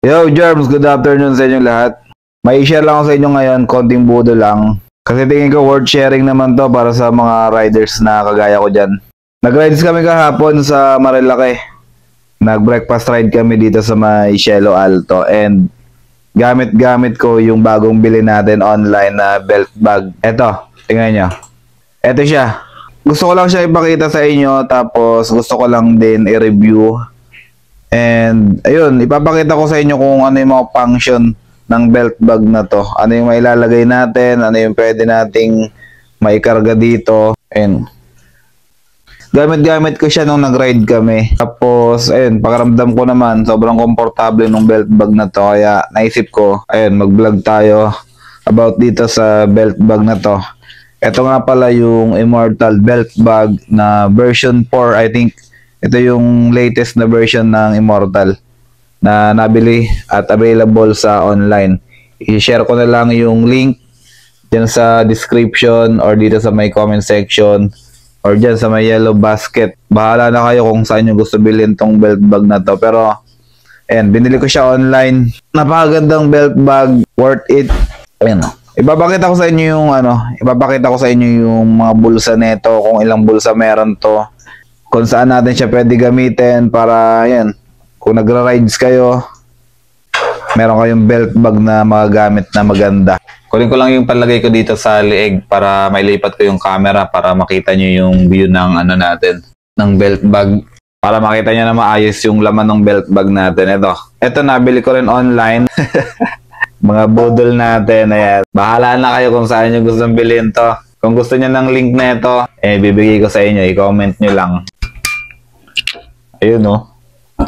Yo, Germs, good afternoon sa inyo lahat. May share lang ako sa inyo ngayon, konting budo lang. Kasi tingin ko worth sharing naman to para sa mga riders na kagaya ko dyan. Nag-rides kami kahapon sa Marilaki. Nag-breakfast ride kami dito sa may Cielo Alto. And gamit-gamit ko yung bagong bili natin online na belt bag. Eto, tingnan nyo. Eto siya. Gusto ko lang siya ipakita sa inyo, tapos gusto ko lang din i-review. And ayun, ipapakita ko sa inyo kung ano yung mga function ng belt bag na to. Ano yung mailalagay natin, ano yung pwede nating maikarga dito. And gamit-gamit ko siya nung nag-ride kami. Tapos ayun, pakiramdam ko naman sobrang komportable ng belt bag na to. Kaya naisip ko, ayun, mag-vlog tayo about dito sa belt bag na to. Ito nga pala yung Immortal belt bag na version 4, I think. Ito yung latest na version ng Immortal na nabili at available sa online. I-share ko na lang yung link dyan sa description or dito sa may comment section or dyan sa may yellow basket. Bahala na kayo kung saan nyo gusto bilhin tong belt bag na to. Pero, ayan, binili ko siya online. Napakagandang belt bag, worth it. Ayan, ipapakita ko sa inyo yung ipapakita ko sa inyo yung mga bulsa nito, kung ilang bulsa meron to. Kung saan natin siya pwede gamitin para, yan, kung nagra-rides kayo, meron kayong belt bag na magagamit na maganda. Kunin ko lang yung palagay ko dito sa liig para mailipat ko yung camera para makita nyo yung view ng natin, ng belt bag. Para makita nyo na maayos yung laman ng belt bag natin. Ito nabili ko rin online. Mga budol natin, ayan. Bahala na kayo kung saan nyo gustong bilhin to. Kung gusto nyo ng link na ito, bibigay ko sa inyo. I-comment nyo lang. Ayun, no?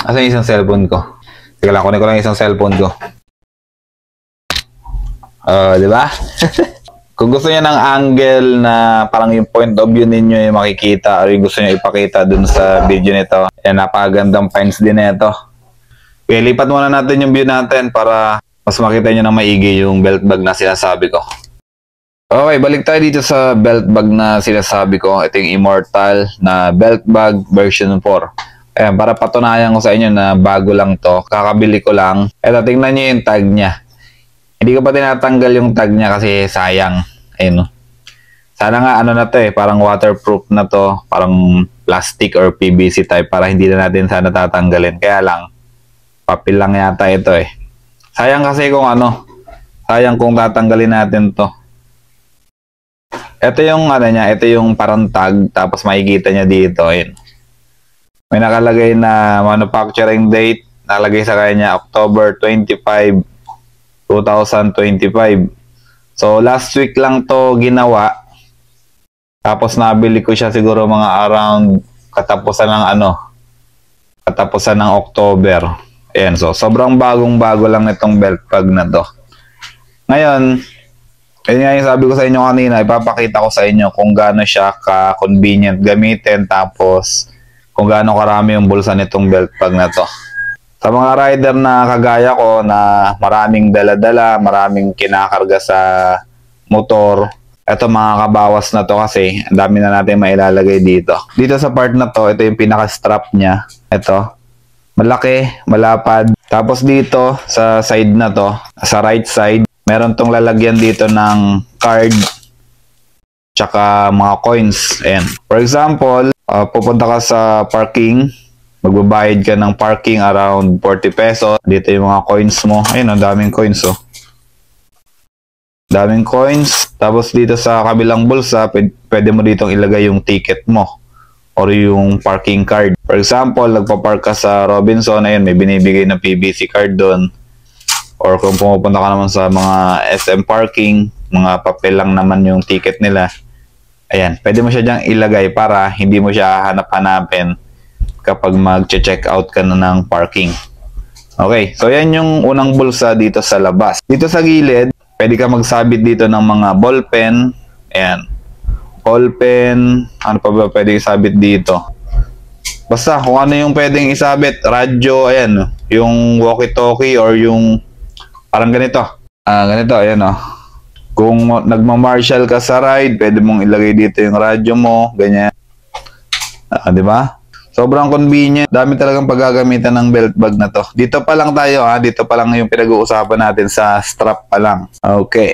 Asan yung isang cellphone ko? Teka lang, kunin ko lang isang cellphone ko. Di ba? Kung gusto niyo ng angle na parang yung point of view ninyo yung makikita or yung gusto niyo ipakita dun sa video nito, napakagandang finds din nito. Okay, lipat muna natin yung view natin para mas makita nyo ng maigi yung belt bag na sinasabi ko. Okay, balik tayo dito sa belt bag na sinasabi ko. Ito yung Immortal na belt bag version 4. Ayan, para patunayan ko sa inyo na bago lang to. Kakabili ko lang. Eto, tingnan nyo yung tag niya. Hindi ko pa tinatanggal yung tag niya kasi sayang. Ayun, no? Sana nga na to parang waterproof na to. Parang plastic or PVC type para hindi na natin sana tatanggalin. Kaya lang, papel lang yata ito Sayang kasi kung sayang kung tatanggalin natin to. Ito yung niya, ito yung parang tag, tapos makikita niya dito, ayun. May nakalagay na manufacturing date, nakalagay sa kanya October 25, 2025. So last week lang to ginawa. Tapos nabili ko siya siguro mga around katapusan ng October. Ayan, so sobrang bagong-bago lang itong belt bag na to. Ngayon, ayun nga yung sabi ko sa inyo kanina, ipapakita ko sa inyo kung gaano siya ka-convenient gamitin, tapos kung gaano karami yung bulsa nitong belt bag na to. Sa mga rider na kagaya ko na maraming dala-dala, maraming kinakarga sa motor, eto makakabawas na to kasi ang dami na natin mailalagay dito. Dito sa part na to, ito yung pinaka-strap niya. Ito, malaki, malapad. Tapos dito sa side na to, sa right side, meron tong lalagyan dito ng card tsaka mga coins. Ayan. For example, pupunta ka sa parking, magbabayad ka ng parking around 40 pesos. Dito yung mga coins mo. Ayun, ang daming coins daming coins. Tapos dito sa kabilang bulsa, pwede mo ditong ilagay yung ticket mo or yung parking card. For example, nagpa-park ka sa Robinson, ayun, may binibigay na PVC card doon. Or kung pumupunta ka naman sa mga SM parking, mga papel lang naman yung ticket nila. Ayan, pwede mo siya diyang ilagay para hindi mo siya hanap-hanapin kapag mag-check out ka na ng parking. Okay, so yan yung unang bulsa dito sa labas. Dito sa gilid, pwede ka magsabit dito ng mga ballpen. Ayan, ballpen, ano pa ba pwede isabit dito? Basta kung ano yung pwedeng isabit, radyo, ayan, yung walkie-talkie or yung parang ganito. Ganito, ayan Kung nagma-marshal ka sa ride, pwede mong ilagay dito yung radyo mo, ganyan. Di ba? Sobrang convenient. Dami talagang paggagamitan ng belt bag na to. Dito pa lang tayo ha. Dito pa lang yung pinag-uusapan natin sa strap pa lang. Okay.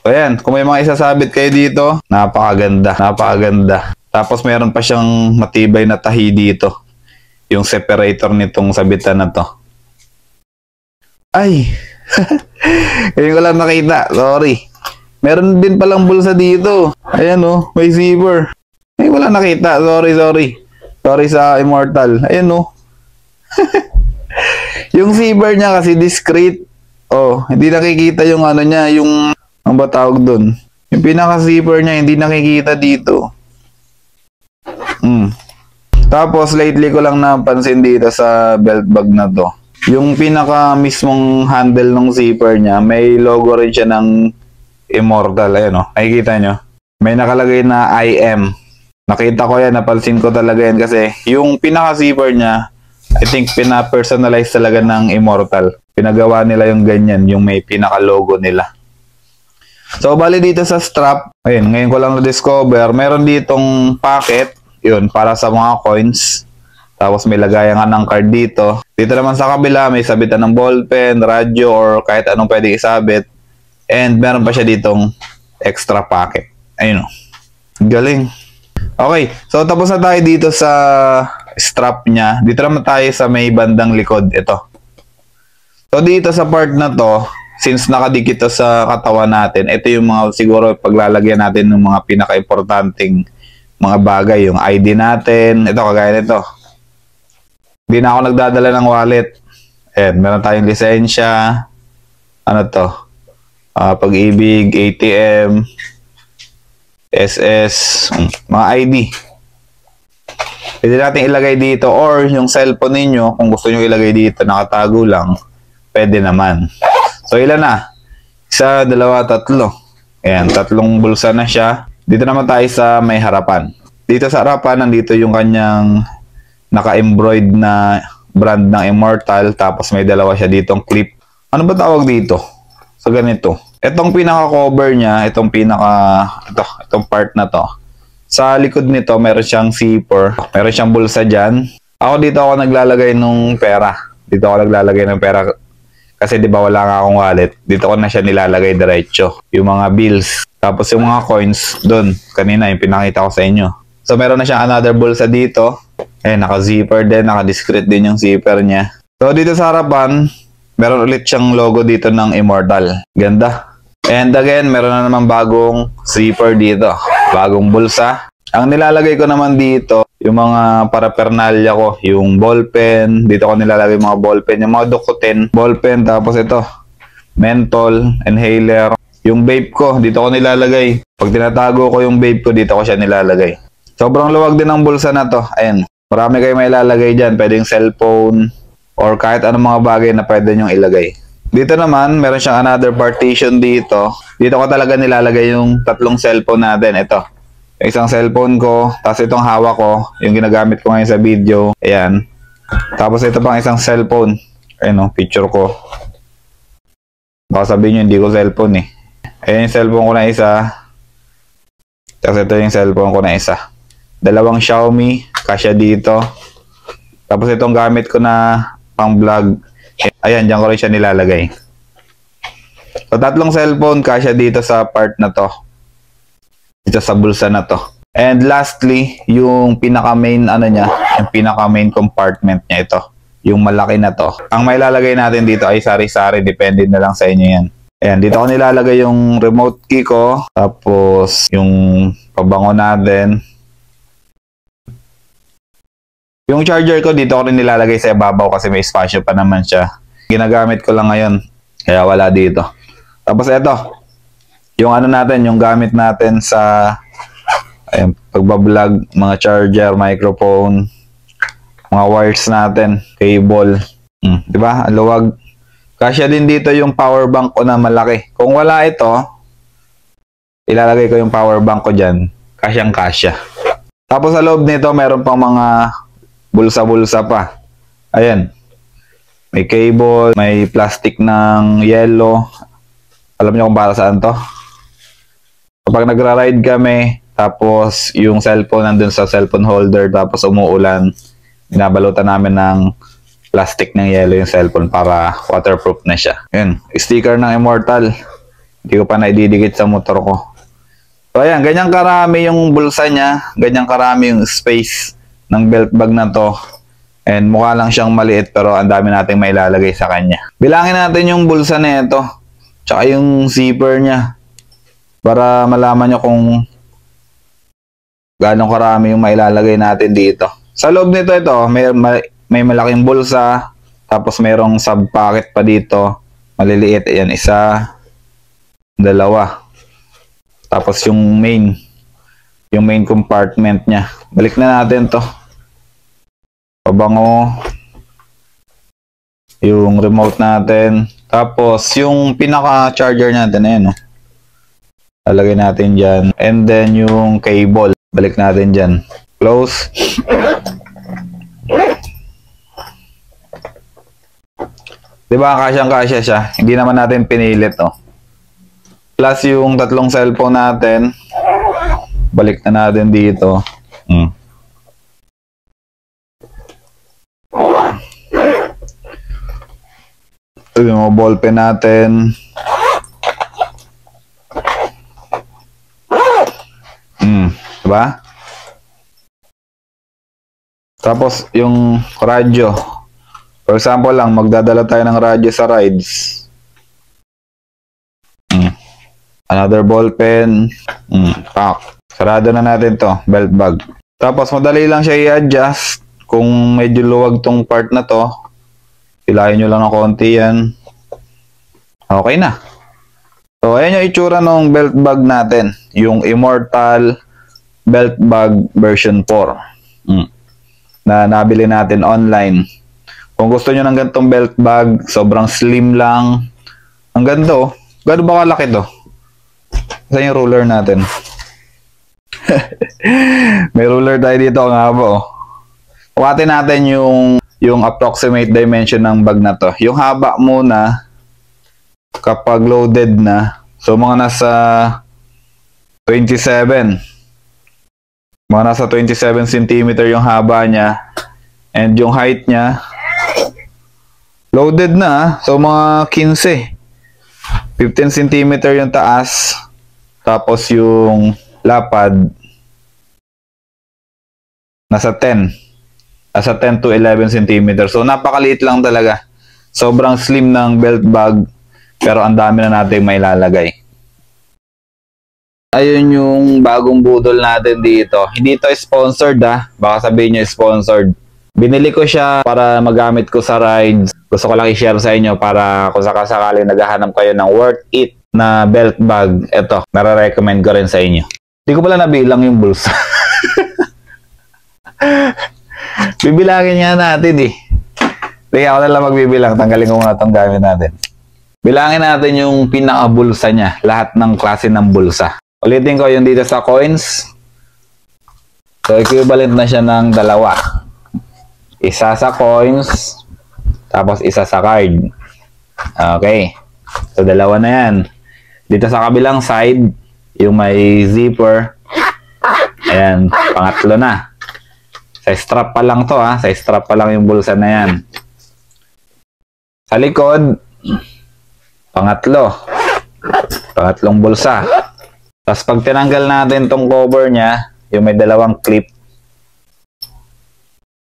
So ayan, kung may mga isasabit kayo dito, napakaganda. Napakaganda. Tapos meron pa siyang matibay na tahi dito. Yung separator nitong sabitan na to. Ay! Ngayon ko lang nakita. Sorry. Meron din palang bulsa dito. Ayan oh, may zipper. Ngayon ko lang nakita. Sorry. Sorry sa Immortal. Ayan oh. Yung zipper niya kasi discreet. Oh, hindi nakikita yung ano niya, yung ang ba tawag doon. Yung pinaka-zipper niya hindi nakikita dito. Tapos lately ko lang napansin dito sa belt bag na to. Yung pinaka mismong handle ng zipper niya, may logo rin siya ng Immortal. Ayan oh, nakikita nyo. May nakalagay na IM. Nakita ko yan, napansin ko talaga yan kasi yung pinaka-zipper niya, I think pina-personalize talaga ng Immortal. Pinagawa nila yung ganyan, yung may pinaka-logo nila. So, bali dito sa strap, ayun, ngayon ko lang na-discover, meron ditong packet, yun, para sa mga coins. Tapos may lagayan nga ng card dito. Dito naman sa kabila, may sabitan ng ballpen, radyo, or kahit anong pwede isabit. And meron pa siya ditong extra packet. Ayun o. Galing. Okay, so tapos na tayo dito sa strap niya. Dito naman tayo sa may bandang likod. Ito. So dito sa part na to, since nakadikit to sa katawan natin, ito yung mga siguro paglalagyan natin ng mga pinaka-importanting mga bagay. Yung ID natin. Ito, kagaya nito. Hindi na ako nagdadala ng wallet. Ayan, meron tayong lisensya. Ano to? Pag-ibig, ATM, SS, mga ID. Pwede natin ilagay dito or yung cellphone ninyo, kung gusto nyo ilagay dito, nakatago lang, pwede naman. So, ilan na? Isa, dalawa, tatlo. Ayan, tatlong bulsa na siya. Dito naman tayo sa may harapan. Dito sa harapan, nandito yung kanyang naka-embroid na brand ng Immortal, tapos may dalawa siya ditong clip. Ano ba tawag dito? So, ganito. Itong pinaka-cover niya, itong part na to. Sa likod nito, meron siyang zipper. Meron siyang bulsa dyan. Dito ako naglalagay ng pera. Kasi di ba wala nga akong wallet. Dito ko na siya nilalagay diretso. Yung mga bills. Tapos yung mga coins, doon. Kanina, yung pinakita ko sa inyo. So, meron na siyang another bulsa dito. Naka-zipper din. Naka-discreet din yung zipper niya. So, dito sa harapan, meron ulit siyang logo dito ng Immortal. Ganda. And again, meron na naman bagong zipper dito. Bagong bulsa. Ang nilalagay ko naman dito, yung mga paraphernalia ko, yung ballpen. Dito ko nilalagay yung mga ballpen. Yung mga dukutin, ballpen. Tapos ito, menthol, inhaler. Yung vape ko, dito ko nilalagay. Pag tinatago ko yung vape ko, dito ko siya nilalagay. Sobrang luwag din ng bulsa na to. Ayan. Marami kayo may ilalagay dyan. Pwedeng cellphone or kahit anong mga bagay na pwede nyong ilagay. Dito naman, meron siyang another partition dito. Dito ko talaga nilalagay yung tatlong cellphone natin. Ito. Yung isang cellphone ko. Tapos itong hawak ko. Yung ginagamit ko ngayon sa video. Ayan. Tapos ito pang isang cellphone. Ayan o, picture ko. Baka sabihin nyo, hindi ko cellphone eh. Ayan yung cellphone ko na isa. Tapos ito yung cellphone ko na isa. Dalawang Xiaomi. Kasya dito. Tapos itong gamit ko na pang vlog. Ayan, dyan ko rin siya nilalagay. So, tatlong cellphone kasya dito sa part na to. Dito sa bulsa na to. And lastly, yung pinaka-main niya, yung pinaka-main compartment niya ito. Yung malaki na to. Ang may lalagay natin dito ay sari-sari. Depende na lang sa inyo yan. Ayan, dito ko nilalagay yung remote key ko. Tapos, yung pabango natin. Yung charger ko, dito ko rin nilalagay sa ibabaw kasi may spasyo pa naman siya. Ginagamit ko lang ngayon. Kaya wala dito. Tapos ito. Yung natin, yung gamit natin sa pagbablog, mga charger, microphone, mga wires natin, cable. Diba? Ang luwag. Kasya din dito yung power bank ko na malaki. Kung wala ito, ilalagay ko yung power bank ko dyan. Kasyang kasya. Tapos sa loob nito, meron pang mga bulsa-bulsa pa. Ayan. May cable, may plastic ng yellow. Alam niyo kung para saan to? Kapag nagra-ride kami, tapos yung cellphone nandun sa cellphone holder, tapos umuulan, binabalutan namin ng plastic ng yellow yung cellphone para waterproof na siya. Yun, sticker ng Immortal. Hindi ko pa naididikit sa motor ko. So ayan, ganyan karami yung bulsa niya, ganyan karami yung space ng belt bag na to. And mukha lang siyang maliit pero ang dami nating mailalagay sa kanya. Bilangin natin yung bulsa na ito, tsaka yung zipper niya para malaman nyo kung gaano karami yung mailalagay natin dito. Sa loob nito may malaking bulsa, tapos mayroong sub-pocket pa dito, maliliit. Ayan, isa, dalawa. Tapos yung main compartment niya. Balik na natin to. Pabango. Yung remote natin. Tapos yung pinaka-charger natin, ayan, no? Lalagay natin dyan. And then yung cable. Balik natin dyan. Close. Diba, kasyang-kasya siya. Hindi naman natin pinilit, no? Plus yung tatlong cellphone natin. Balik na natin dito. Yung mga ballpen natin. Diba? Tapos yung radyo. For example lang, magdadala tayo ng radyo sa rides. Another ballpen. Pack. Sarado na natin to, belt bag. Tapos madali lang siya i-adjust. Kung medyo luwag tong part na to, hilahin nyo lang ng konti yan. Okay na. So, ayan yung itsura ng belt bag natin. Yung Immortal belt bag version 4. Na nabili natin online. Kung gusto nyo ng ganitong belt bag, sobrang slim lang. Ang ganda, oh. Gano'n ba kalaki to? Saan yung ruler natin? May ruler tayo dito, ang haba, oh. Kuhatin natin yung approximate dimension ng bag na to. Yung haba muna, kapag loaded na, so mga nasa 27. Mga nasa 27 cm yung haba niya. And yung height niya, loaded na, so mga 15. 15 cm yung taas. Tapos yung lapad, nasa 10. Nasa 10 to 11 cm. So napakaliit lang talaga. Sobrang slim ng belt bag. Pero ang dami na natin may lalagay. Ayun yung bagong budol natin dito. Hindi ito sponsored, baka sabihin nyo sponsored. Binili ko siya para magamit ko sa rides. Gusto ko lang i-share sa inyo para kung sakasakali naghahanap kayo ng worth it na belt bag. Ito, nare-recommend ko rin sa inyo. Hindi ko pala nabilang yung bulsa. Bibilangin nga natin eh. Hindi ako na lang magbibilang. Tanggalin ko nga itong gamit natin. Bilangin natin yung pinaka-bulsa niya. Lahat ng klase ng bulsa. Ulitin ko yung dito sa coins. So, equivalent na siya ng dalawa. Isa sa coins, tapos isa sa card. Okay. So, dalawa na yan. Dito sa kabilang side, yung may zipper. Ayan, pangatlo na. Sa strap pa lang to, Sa strap pa lang yung bulsa na yan. Sa likod, pangatlo. Pangatlong bulsa. Tapos pag tinanggal natin tong cover niya, yung may dalawang clip,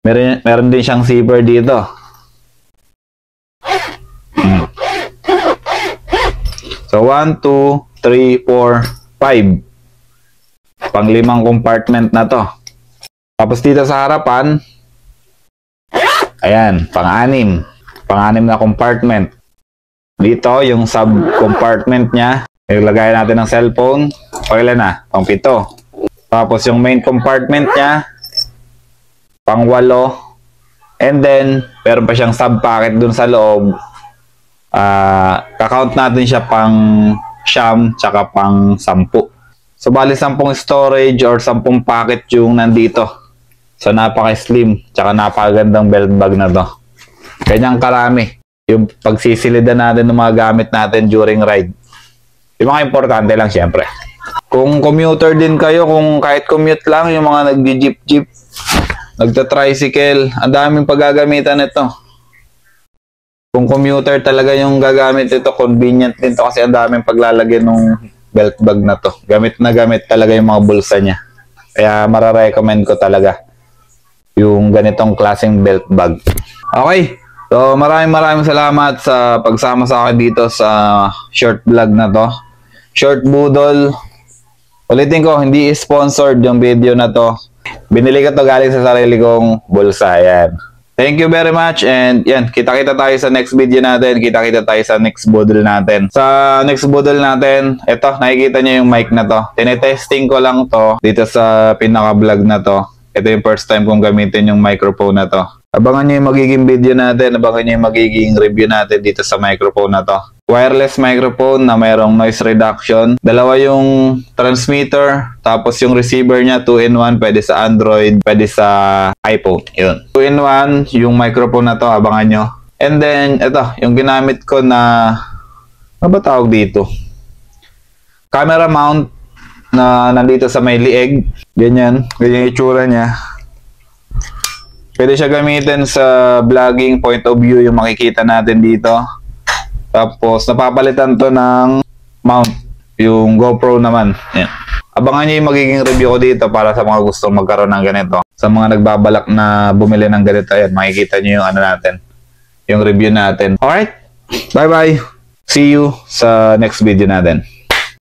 meron din siyang zipper dito. So 1, 2, 3, 4, 5. Pang-limang compartment na to. Tapos dito sa harapan, ayan, pang-anim. Pang-anim na compartment. Dito, yung sub-compartment niya, ilagay natin ng cellphone. Pag-ilan na? Pang-7. Tapos yung main compartment niya, pang-8. And then, meron pa siyang sub-pocket dun sa loob. Kakount natin siya pang-9, tsaka pang-10. So, bali 10 storage or 10 pocket yung nandito. So, napaka-slim, tsaka napakagandang belt bag na to. Kanyang karami. Yung pagsisilidan natin ng mga gamit natin during ride. Yung mga importante lang syempre. Kung commuter din kayo, kung kahit commute lang, yung mga nag-jeep-jeep, nagta-tricycle. Ang daming paggagamitan nito. Kung commuter talaga yung gagamit ito, convenient din to kasi ang daming paglalagyan ng belt bag na to. Gamit na gamit talaga yung mga bulsa niya. Kaya mararecommend ko talaga yung ganitong klaseng belt bag. Okay, so maraming salamat sa pagsama sa akin dito sa short vlog na to. Short budol. Ulitin ko, hindi sponsored yung video na to. Binili ko to galing sa sarili kong bulsa. Yan. Thank you very much and yan, kita-kita tayo sa next video natin, kita-kita tayo sa next budol natin. Sa next budol natin, eto, nakikita nyo yung mic na to. Tinetesting ko lang to dito sa pinaka-vlog na to. Ito yung first time kong gamitin yung microphone na to. Abangan nyo yung magiging video natin, abangan nyo yung magiging review natin dito sa microphone na to. Wireless microphone na mayroong noise reduction. Dalawa yung transmitter, tapos yung receiver niya 2-in-1, pwede sa Android, pwede sa iPhone. Yun. 2-in-1 yung microphone na to, abangan nyo. And then, ito, yung ginamit ko na, ano ba tawag dito? Camera mount na nandito sa may lieg. Ganyan, ganyan yung itsura niya. Pwede siya gamitin sa vlogging point of view yung makikita natin dito. Tapos, napapalitan to ng mount, yung GoPro naman. Yan. Abangan nyo yung magiging review ko dito para sa mga gustong magkaroon ng ganito. Sa mga nagbabalak na bumili ng ganito, yan, makikita nyo yung ano natin, yung review natin. Alright, bye-bye. See you sa next video natin.